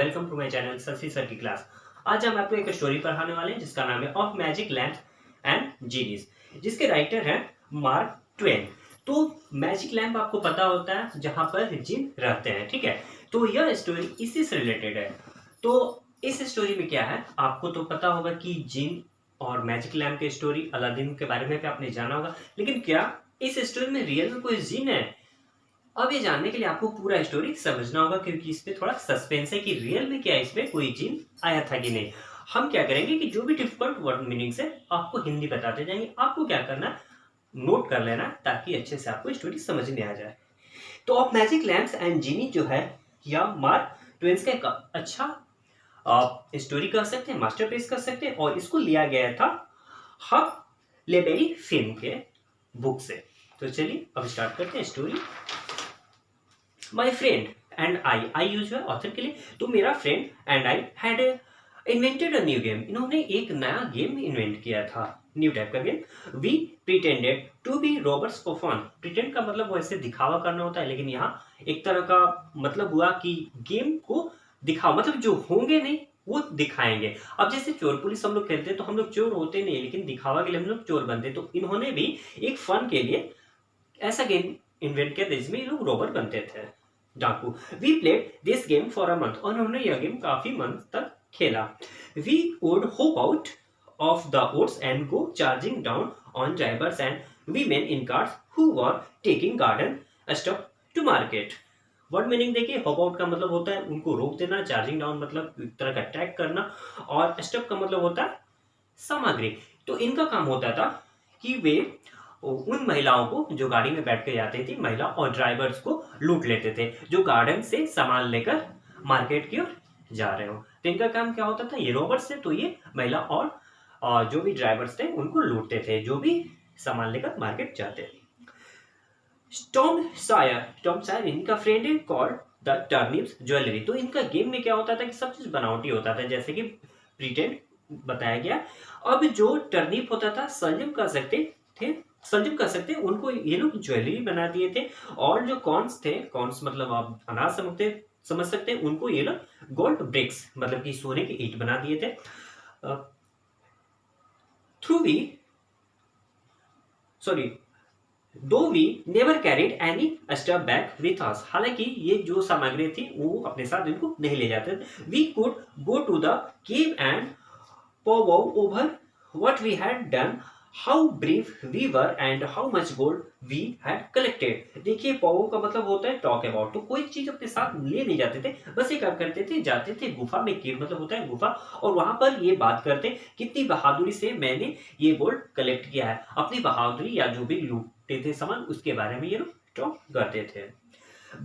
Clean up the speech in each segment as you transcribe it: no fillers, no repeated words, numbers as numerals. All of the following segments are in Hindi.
Welcome to my channel Shashi sir की क्लास। आज हम आपको एक स्टोरी पढ़ाने वाले हैं जिसका नाम है ऑफ मैजिक लैम्प्स एंड जीनीज, जिसके राइटर हैं मार्क ट्वेन। तो मैजिक लैम्प आपको पता होता है जहां पर जिन रहते हैं, ठीक है। तो यह स्टोरी इसी से रिलेटेड है। तो इस स्टोरी में क्या है, आपको तो पता होगा कि जिन और मैजिक लैम्प की स्टोरी अलादीन के बारे में भी आपने जाना होगा, लेकिन क्या इस स्टोरी में रियल में कोई जिन है? अब ये जानने के लिए आपको पूरा स्टोरी समझना होगा, क्योंकि इसमें थोड़ा सस्पेंस है कि रियल में क्या इसमें कोई जिन आया था कि नहीं। हम क्या करेंगे कि जो भी डिफिकल्ट वर्ड मीनिंग्स है आपको हिंदी बताते जाएंगे। आपको क्या करना है, नोट कर लेना ताकि अच्छे से आपको स्टोरी समझ में आ जाए। तो ऑफ मैजिक लैम्प्स एंड जीनी जो है, या मार्क ट्वेन्स का एक अच्छा स्टोरी कह सकते हैं, मास्टरपीस कह सकते हैं, और इसको लिया गया था हक लेबेरी फिल्म के बुक से। तो चलिए अब स्टार्ट करते हैं story. My friend and I use है ऑथर के लिए। तो मेरा friend and I had invented a new game. इन्होंने एक नया गेम इन्वेंट किया था, न्यू टाइप का game. We pretended to be robbers for fun. Pretend का मतलब वैसे दिखावा करना होता है, लेकिन यहाँ एक तरह का मतलब हुआ कि गेम को दिखाओ, मतलब जो होंगे नहीं वो दिखाएंगे। अब जैसे चोर पुलिस हम लोग खेलते हैं तो हम लोग चोर होते नहीं, लेकिन दिखावा के लिए हम लोग चोर बनते। तो इन्होंने भी एक फन के लिए ऐसा गेम इन्वेंट किया जिसमें ये लोग रॉबर बनते थे, डाकू। We played this game for a month. और उन्होंने यह गेम काफी मंथ तक खेला। We would hop out of the woods and go charging down on drivers and women in cars who were taking garden stuff to market. Word meaning देखिए, होप आउट का मतलब होता है उनको रोक देना, चार्जिंग डाउन मतलब एक तरह का अटैक करना, और स्टफ का मतलब होता है सामग्री। तो इनका काम होता था कि वे उन महिलाओं को जो गाड़ी में बैठ के जाती थी, महिला और ड्राइवर्स को लूट लेते थे जो गार्डन से सामान लेकर मार्केट की ओर जा रहे हो। तो इनका काम क्या होता था, ये रॉबर्स थे तो ये महिला और जो भी ड्राइवर्स थे उनको लूटते थे जो भी सामान लेकर मार्केट जाते थे। टॉम सायर इनका फ्रेंड है, कॉल्ड द टर्निप्स ज्वेलरी। तो इनका गेम में क्या होता था कि सब चीज बनावटी होता था, जैसे कि प्रिटेंड बताया गया। अब जो टर्निप होता था, संजम कर सकते थे, संजम कर सकते उनको ये लोग ज्वेलरी बना दिए थे। और जो कॉर्न्स थे, कॉर्न्स मतलब आप अनाज समझ सकते हैं, उनको ये लोग गोल्ड ब्रिक्स मतलब कि सोने के ईंट बना दिए थे। Through we sorry though we never carried any stuff back with us. हालांकि ये जो सामग्री थी वो अपने साथ इनको नहीं ले जाते थे। We could go to the cave and pow over what we had done, how brief we were and how much gold we had collected. देखिए, पॉव का मतलब होता है टॉक अबाउट। तो कोई चीज अपने साथ ले नहीं जाते थे, बस ये क्या करते थे, जाते थे गुफा में, केव मतलब होता है गुफा, और वहां पर ये बात करते कितनी बहादुरी से मैंने ये गोल्ड कलेक्ट किया है। अपनी बहादुरी या जो भी लूटते थे सामान उसके बारे में ये लोग टॉक करते थे।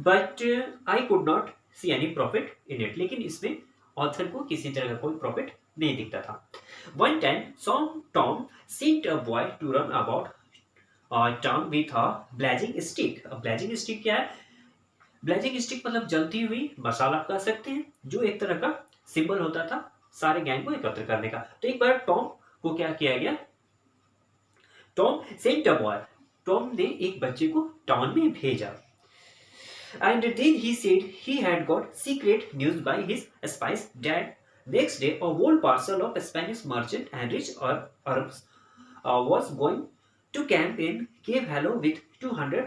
But I could not see any profit in it. लेकिन इसमें ऑथर को किसी तरह का कोई प्रॉफिट नहीं दिखता था। One time, Tom sent a boy to run about town with a blazing stick. अब blazing stick क्या है? Blazing stick मतलब जलती हुई मसाला कह सकते हैं, जो एक तरह का सिंबल होता था सारे गैंग को एकत्र करने का। तो एक बार टॉम को क्या किया गया, Tom sent a boy, Tom ने एक बच्चे को टाउन में भेजा। And then he said he had got secret news by his spies that next day a whole parcel of Spanish merchant and rich Arabs was going to camp in Cape Hello with 200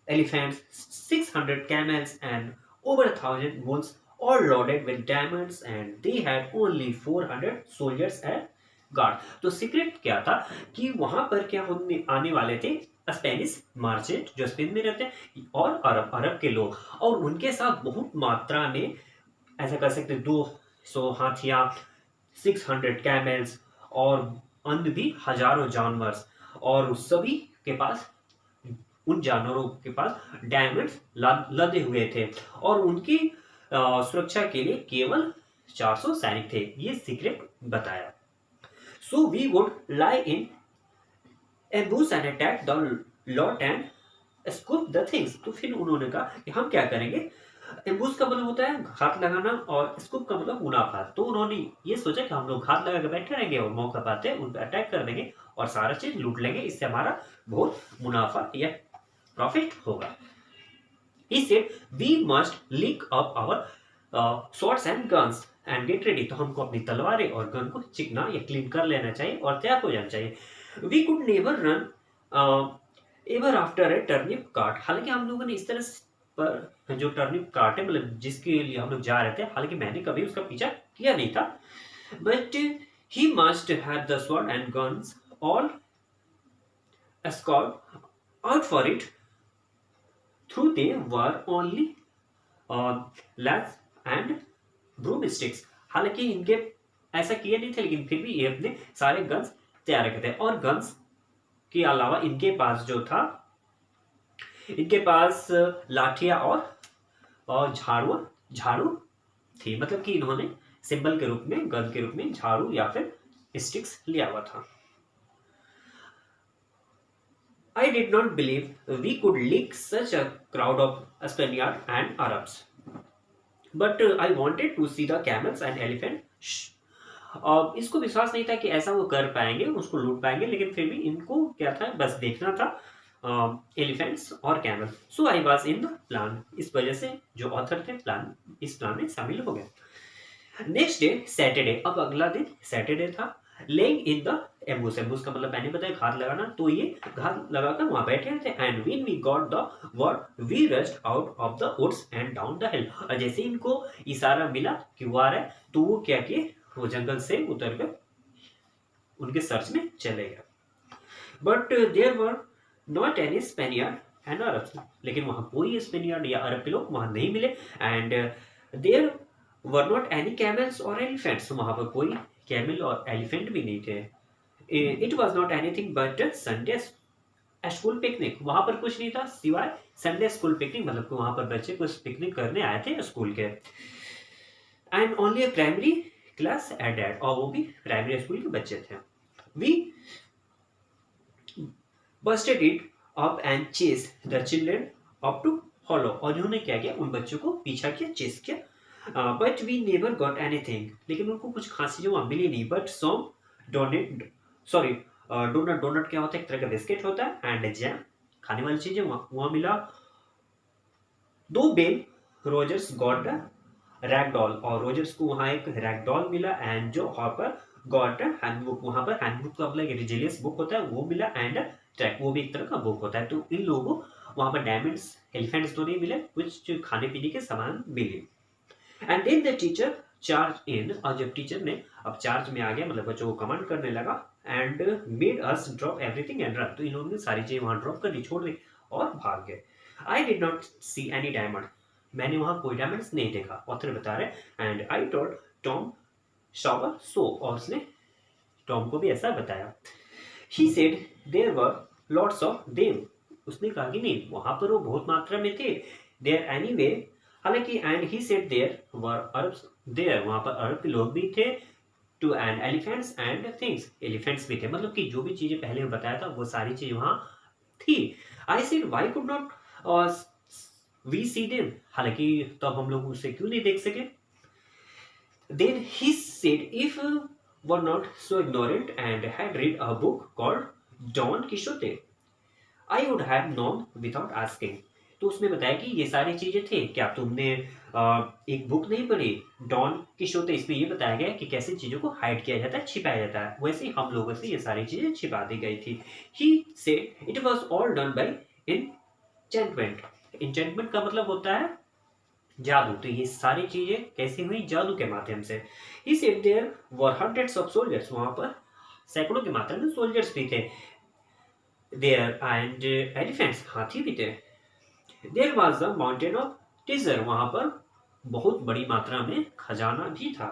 elephants, 600 camels, and over 1,000 bulls, all loaded with diamonds, and they had only 400 soldiers and guard. तो सीक्रेट क्या था कि वहां पर क्या होने आने वाले थे, स्पेनिश मर्चेंट जो स्पेन में रहते हैं, और अरब के लोग, और उनके साथ बहुत मात्रा में, ऐसा कर सकते 200 हाथियां, 600 कैमल्स, और अन्य भी हजारों जानवर, और सभी के पास, उन जानवरों के पास डायमंड्स लदे हुए थे, और उनकी सुरक्षा के लिए केवल 400 सैनिक थे। ये सीक्रेट बताया। So we would lie in ambush and attack the lot and scoop the things. तो फिर उन्होंने कहा कि हम क्या करेंगे, एम्बूश का मतलब होता है घात लगाना, और स्कूप का मतलब मुनाफा। तो उन्होंने ये सोचा कि हम लोग घात लगा के बैठे रहेंगे और मौका पाते उन पर अटैक कर देंगे और सारा चीज लूट लेंगे, इससे हमारा बहुत मुनाफा या प्रॉफिट होगा। He said we must link up our swords and guns and get ready, तो हमको अपनी तलवारें और गन को चिकना या क्लीन कर लेना चाहिए और तैयार हो जाना चाहिए. We could never run ever after a turnip cart. हालांकि हम लोगों ने इस तरह पर जो टर्निप कार्ट है मतलब जिसके लिए हम लोग जा रहे थे, हालांकि मैंने कभी उसका पीछा किया नहीं था, but he must have the sword and guns all escort out for it. Through they were only lads and broomsticks. हालांकि इनके ऐसा किया नहीं था, लेकिन फिर भी ये अपने सारे गन्स तैयार रखे थे. और गन्स के अलावा इनके पास जो था, इनके पास लाठियां और झाड़ू थी. मतलब कि इन्होंने सिंबल के रूप में, गन के रूप में झाड़ू या फिर स्टिक्स लिया हुआ था. I did not believe we could lick such a crowd of Spaniards and Arabs. But I wanted to see the camels and elephants. इसको विश्वास नहीं था कि ऐसा वो कर पाएंगे, उसको लूट पाएंगे, लेकिन फिर भी इनको क्या था, बस देखना था एलिफेंट्स और camel. So I was in the plan. इस वजह से जो ऑथर थे इस प्लान में शामिल हो गए. Next day Saturday. अब अगला दिन सैटरडे था. Laying in the एम्बूस. एम्बूस का मतलब मैंने बताया घात लगाना, तो ये घात लगाकर वहां बैठे थे. And when we got the word we rushed out of the woods and down the hill. और जैसे इनको इशारा मिला कि वो आ रहा है, तो वो क्या किए, वो जंगल से उतर कर उनके सर्च में चले गए. But there were not any Spaniard and Arabs. लेकिन वहां कोई स्पेनियर्ड या अरब के लोग वहां नहीं मिले. And there were not any camels और एलिफेंट्स. वहां पर कोई कैमल और एलिफेंट भी नहीं थे. It was not anything but Sunday school picnic. वहां पर कुछ नहीं था सिवाय संडे स्कूल पिकनिक. मतलब वहां पर बच्चे कुछ पिकनिक करने आए थे स्कूल के. And only a primary class at that. और वो भी प्राइमरी स्कूल के बच्चे थे. We busted it up and chase the children up to follow. और उन्होंने क्या किया, उन बच्चों को पीछा किया, चेस किया. But we never got anything. लेकिन उनको कुछ खास चीजें वहां मिली नहीं. But some donate donut. Donut क्या होता है, एक तरह का बिस्किट होता है. एंड जैम, खाने वाली चीजें वहां मिला. Though Ben Rogers got the rag doll. और रोजर्स को वहां एक रैगडॉल मिला. एंड जो हॉपर गॉट हैंडबुक. वहां पर हैंडबुक का मतलब रिजिलियस बुक होता है, वो मिला. एंड ट्रैक, वो भी एक तरह का बुक होता है. तो इन लोगों को वहां पर डायमंड्स, एलिफेंट्स तो नहीं मिले, कुछ खाने पीने के सामान मिले. And then the teacher charge in. और जब टीचर ने अब चार्ज में आ गया, मतलब बच्चों को कमांड करने लगा. And made us drop everything and run. तो इन्होंने सारी चीजें वहां ड्रॉप कर दी, छोड़ दी और भाग गए. I did not see any diamond. मैंने वहां कोई डायमंड्स नहीं देखा, ऑथर बता रहे. And I told Tom Sawyer so. और उसने टॉम को भी ऐसा बताया. He said there were lots of them. उसने कहा कि नहीं, वहां पर वो बहुत मात्रा में थे. There anyway. हालांकि and he said there were Arabs there. वहां पर अरब के लोग भी थे. Too and elephants and things. Elephants भी थे. मतलब कि जो भी चीजें पहले मैं बताया था वो सारी चीजें वहां थी. I said why could not we see them. हालांकि तब हम लोग उसे क्यों नहीं देख सके. Then he said if were not so ignorant and had read a book called Don Quixote I would have known without asking. तो उसने बताया कि ये सारी चीजें थे. क्या तुमने एक बुक नहीं पढ़ी, डॉन किशोते. इसमें ये बताया गया कि कैसे चीजों को हाइड किया जाता है, छिपाया जाता है. वैसे ही हम लोगों से ये सारी चीजें छिपा दी गई थी. He said it was all done by enchantment. Enchantment का मतलब होता है जादू. तो ये सारी चीजें कैसे हुई, जादू के माध्यम से. He said there were hundreds of soldiers. वहां पर सैकड़ों की मात्रा में सोल्जर्स भी थे. देयर एंड एलिफेंट्स, हाथी भी थे. There was the mountain of treasure. वहां पर बहुत बड़ी मात्रा में खजाना भी था.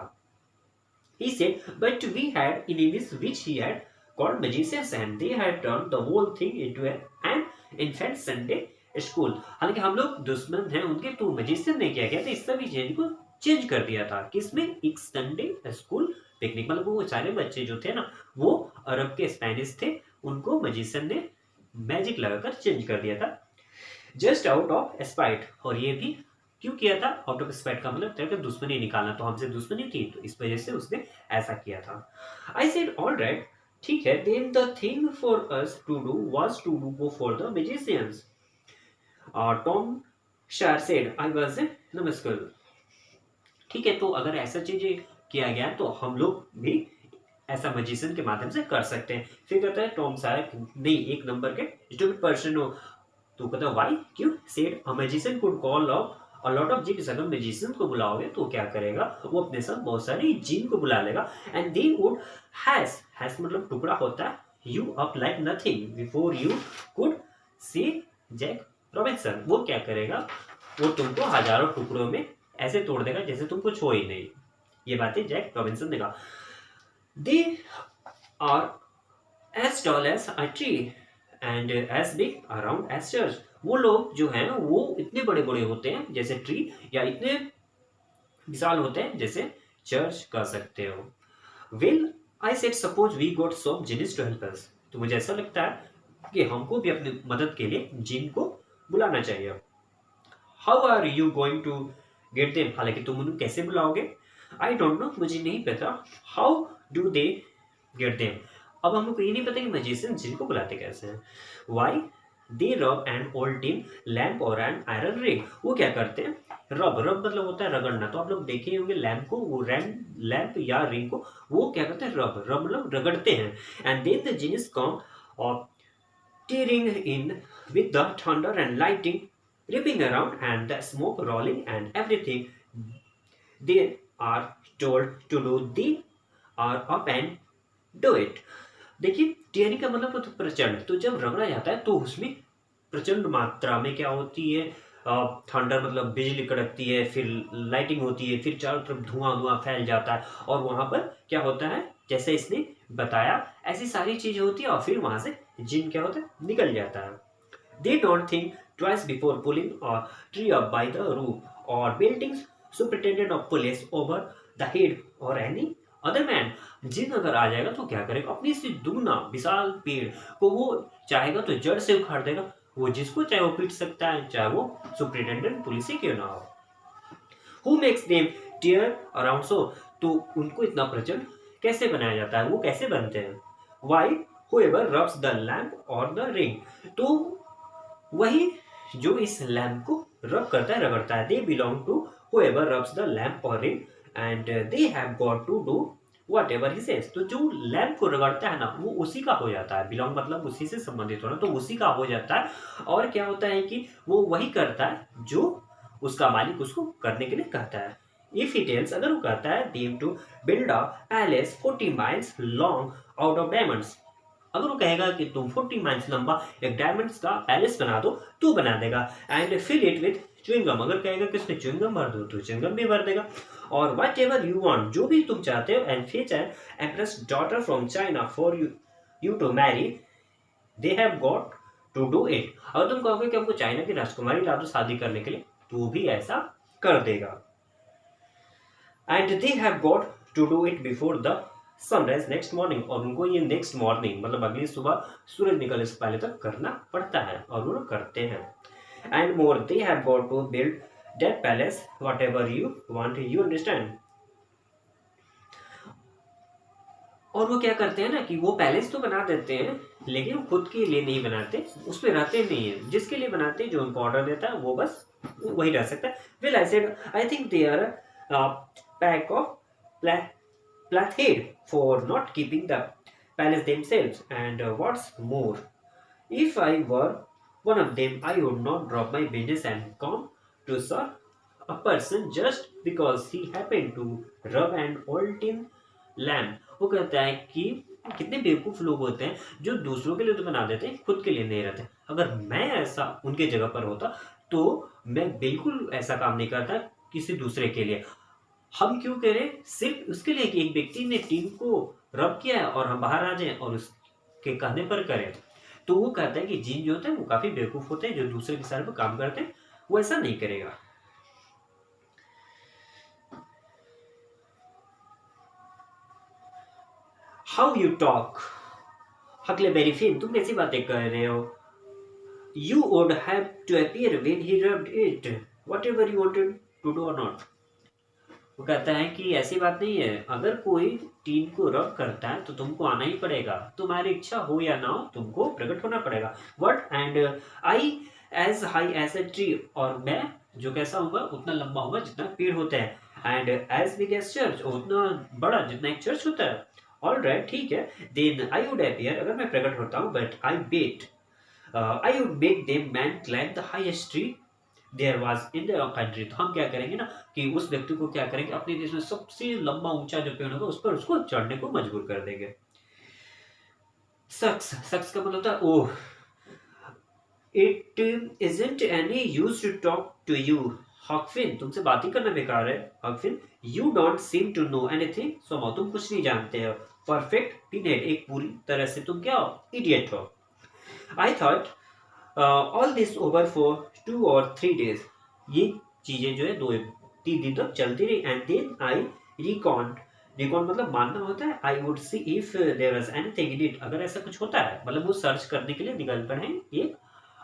He said, but we had enemies which he had called magicians and they had turned the whole thing into an infant Sunday school. हालांकि हम लोग दुश्मन हैं उनके, तो मैजिशियन ने क्या किया था, इस सभी चीज को चेंज कर दिया था. किसमें, एक संडे स्कूल पिकनिक. मतलब वो सारे बच्चे जो थे ना, वो अरब के स्पेनिश थे. उनको मैजिशियन ने मैजिक लगाकर चेंज कर दिया था. Just out of spite. और ये भी क्यों किया था, आउट ऑफ स्पाइट का मतलब तरह का दुश्मनी निकालना. तो हमसे दुश्मनी थी, तो इस वजह से उसने ऐसा किया था. आई सेड ऑल राइट, ठीक है. Then the thing for us to do was to do go for the magicians. Tom Sawyer said I was नमस्कार. ठीक है, तो अगर ऐसा चीजें किया गया तो हम लोग भी ऐसा मैजिशियन के माध्यम से कर सकते हैं। फिर कहता है टॉम सायर नहीं एक नंबर के स्टूपिड पर्सन हो। तो कहता है व्हाई क्यों said a magician could call up a lot of jeans. अगर मैजिशियन को बुलाओगे तो क्या करेगा, वो अपने साथ बहुत सारे जिन को बुला लेगा एंड दे वुड हैस मतलब टुकड़ा होता है, you up like nothing before you could see Jack Robinson. वो क्या करेगा, वो तुमको हजारों टुकड़ों में ऐसे तोड़ देगा जैसे तुम कुछ हो ही नहीं। ये बातें जैक रॉबिन्सन ने कहा। They are as tall as a tree and as big around as church. वो लोग जो हैं वो इतने बड़े बड़े होते हैं जैसे ट्री, या इतने विशाल होते हैं जैसे चर्च कह सकते हो। Well I said suppose we got some genies to help us. तो मुझे ऐसा लगता है कि हमको भी अपनी मदद के लिए जिन को बुलाना चाहिए। How are you going to get them. हालांकि तुम उन्हें कैसे बुलाओगे, आई डोंट नो मुझे नहीं पता। How do they get them. अब हमको ये नहीं पता कि मैजिशियन जिन को बुलाते कैसे हैं। वाई दे रब एंड ओल्ड टिन लैम्प और एन आयरन रिंग। वो क्या करते हैं, रब रब मतलब होता है रगड़ना। तो आप लोग देखे होंगे लैम्प को, वो लैम्प या रिंग को वो क्या करते हैं, रब रब मतलब रगड़ते हैं। एंड देन द जीनियस कम और tearing in with the thunder and lightning ripping around and the smoke rolling and everything they are told to do they are up and do it। देखिए टीयरिंग का मतलब होता है प्रचंड। तो जब रगड़ा जाता है तो उसमें प्रचंड मात्रा में क्या होती है, थंडर मतलब बिजली कड़कती है, फिर लाइटिंग होती है, फिर चारों तरफ धुआं धुआं फैल जाता है और वहां पर क्या होता है जैसे इसने बताया ऐसी सारी चीजें होती है और फिर वहां से जिन क्या होता है निकल जाता है। They don't think twice before pulling a tree up by the root और building superintendent of police over the head और एनी अदर मैन। जिन अगर आ जाएगा तो क्या करेगा, अपनी से दुगना विशाल पेड़ को वो चाहेगा तो जड़ से उखाड़ देगा। वो जिसको चाहे वो पीट सकता है, चाहे वो सुपरिटेंडेंट पुलिस ही क्यों ना हो। Who makes them tear around so. तो उनको इतना प्रचंड कैसे बनाया जाता है, वो कैसे बनते हैं। Why whoever rubs the lamp और द रिंग। तो वही जो इस लैम्प को रब करता है रगड़ता है। They belong to whoever rubs the lamp और ring and they have got to do whatever he says. तो जो लैम्प को रगड़ता है ना वो उसी का हो जाता है, बिलोंग मतलब उसी से संबंधित होना, तो उसी का हो जाता है। और क्या होता है कि वो वही करता है जो उसका मालिक उसको करने के लिए कहता है। इफ ही टेल्स अगर वो कहता है them to build a palace 40 miles long out of diamonds. अगर वो कहेगा कि तुम 40 माइल्स लंबा एक डायमंड्स का पैलेस बना दो तो बना देगा। And fill it with chewing gum. अगर कहेगा कि उसमें च्युइंगम भर दो तो च्युइंगम भी भर देगा। और वट एवर यू वांट, जो भी तुम चाहते हो। And fetch an empress daughter from China for you to marry, they have got to do it. अगर तुम कहोगे कि हमको चाइना की राजकुमारी ला दो शादी करने के लिए तो भी ऐसा कर देगा। And they have got to do it before the sunrise next morning. और उनको ये नेक्स्ट मॉर्निंग मतलब अगली सुबह सूरज निकलने से पहले तक करना पड़ता है और वो करते हैं। And more they have got to build that palace whatever you want, you understand. और वो क्या करते हैं ना कि वो पैलेस तो बना देते हैं लेकिन खुद के लिए नहीं बनाते, उसमें रहते नहीं है। जिसके लिए बनाते हैं जो उनको ऑर्डर देता है वो बस वही रह सकता है। Well I said I think they are pack of Plathead for not keeping the palace themselves. And what's more, if I were one of them, I would not drop my business and come to serve a person just because he happened to rub an old tin lamp। वो कहता है कि कितने बेवकूफ लोग होते हैं जो दूसरों के लिए तो बना देते हैं, खुद के लिए नहीं रहते। अगर मैं ऐसा उनके जगह पर होता तो मैं बिल्कुल ऐसा काम नहीं करता किसी दूसरे के लिए। हम क्यों करें, सिर्फ उसके लिए कि एक व्यक्ति ने टीम को रब किया है और हम बाहर आ जाएं और उसके कहने पर करें। तो वो कहता है कि जिन जो होते हैं वो काफी बेवकूफ होते हैं जो दूसरे के सारे पर काम करते हैं, वो ऐसा नहीं करेगा। How you talk Huckleberry Finn, तुम कैसी बातें कर रहे हो। You would have to appear when he rubbed it whatever you wanted to do और नॉट। वो कहता है कि ऐसी बात नहीं है, अगर कोई टीम को रब करता है तो तुमको आना ही पड़ेगा, तुम्हारी इच्छा हो या ना हो तुमको प्रकट होना पड़ेगा। What and I as high as a tree, और मैं जो कैसा होगा उतना लंबा होगा जितना पेड़ होते हैं। And as big as church, उतना बड़ा जितना एक चर्च होता है। ऑल राइट, ठीक है। देन आई वुड अपीयर, अगर मैं प्रकट होता हूँ, but I bet I would make them man climb the highest tree there was in the country. तो हम क्या करेंगे ना कि उस व्यक्ति को क्या करेंगे, अपने देश में सबसे लंबा ऊंचा जो पेड़ होगा उस पर उसको चढ़ने को मजबूर कर देंगे। सक्स, सक्स का मतलब था oh. It isn't any use to talk to you Huck Finn, तुमसे बात ही करना बेकार है Huck Finn. You don't seem to know anything somehow, तुम कुछ नहीं जानते हो। परफेक्ट पीनेट, एक पूरी तरह से तुम क्या हो, इडियट हो। I thought all this over for 2 or 3 days, ये चीजें जो है 2-3 दिन तक चलती रही। And then I reckon, reckon मतलब मानना होता है। I would see if there was anything in it, अगर ऐसा कुछ होता है, मतलब वो सर्च करने के लिए निकल पड़े हैं एक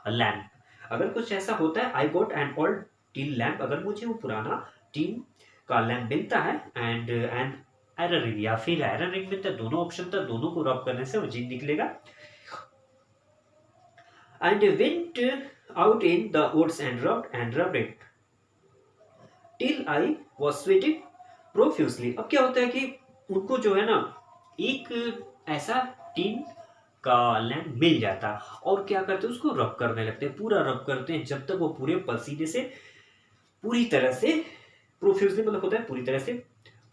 लैम्प, अगर कुछ ऐसा होता है। I got an old tin lamp, अगर मुझे वो पुराना टीन का लैम्प मिलता है। एंड एन आयरन रिंग, या फिर आयरन रिंग मिलता है, दोनों ऑप्शन था, दोनों को रब करने से वो जिन निकलेगा। And went out in the woods and rubbed it till I was sweating profusely। अब क्या होता है कि उनको जो है ना एक ऐसा टीन का लैम्प मिल जाता और क्या करते हैं, उसको रब करने लगते हैं, पूरा रब करते हैं जब तक वो पूरे पसीने से पूरी तरह से प्रोफ्यूजली, मतलब होता है पूरी तरह से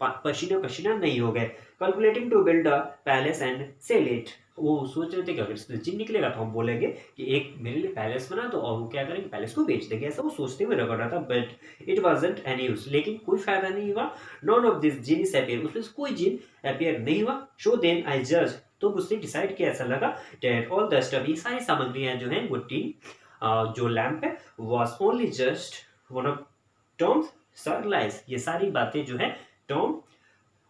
पसीना पसीना नहीं हो गए। Calculating to build a palace and sell it, वो सोच रहे थे कि अगर इसमें जिन निकलेगा तो हम बोलेंगे कि एक मेरे लिए पैलेस बना दो, और वो क्या करेंगे, पैलेस को बेच देंगे, ऐसा वो सोचते हुए रगड़ रहा था। But it wasn't any use, लेकिन कोई फायदा नहीं हुआ। नॉन ऑफ दिस जीनिस अपीयर, उसमें से कोई जिन अपीयर नहीं हुआ। सो देन आई जज, तो उसने डिसाइड किया, ऐसा लगा डेट ऑल द स्टफ, ये सारी सामग्रियां जो है वो टीन जो लैम्प है was only just one of Tom's sir lies, ये सारी बातें जो है टॉम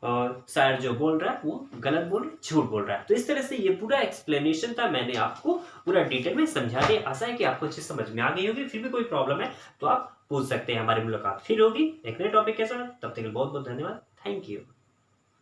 सर जो बोल रहा है वो गलत बोल रहा है, झूठ बोल रहा है। तो इस तरह से ये पूरा एक्सप्लेनेशन था, मैंने आपको पूरा डिटेल में समझा दिया। आशा है कि आपको अच्छी समझ में आ गई होगी। फिर भी कोई प्रॉब्लम है तो आप पूछ सकते हैं। हमारी मुलाकात फिर होगी एक नए टॉपिक के साथ, तब तक के लिए बहुत बहुत धन्यवाद। Thank you.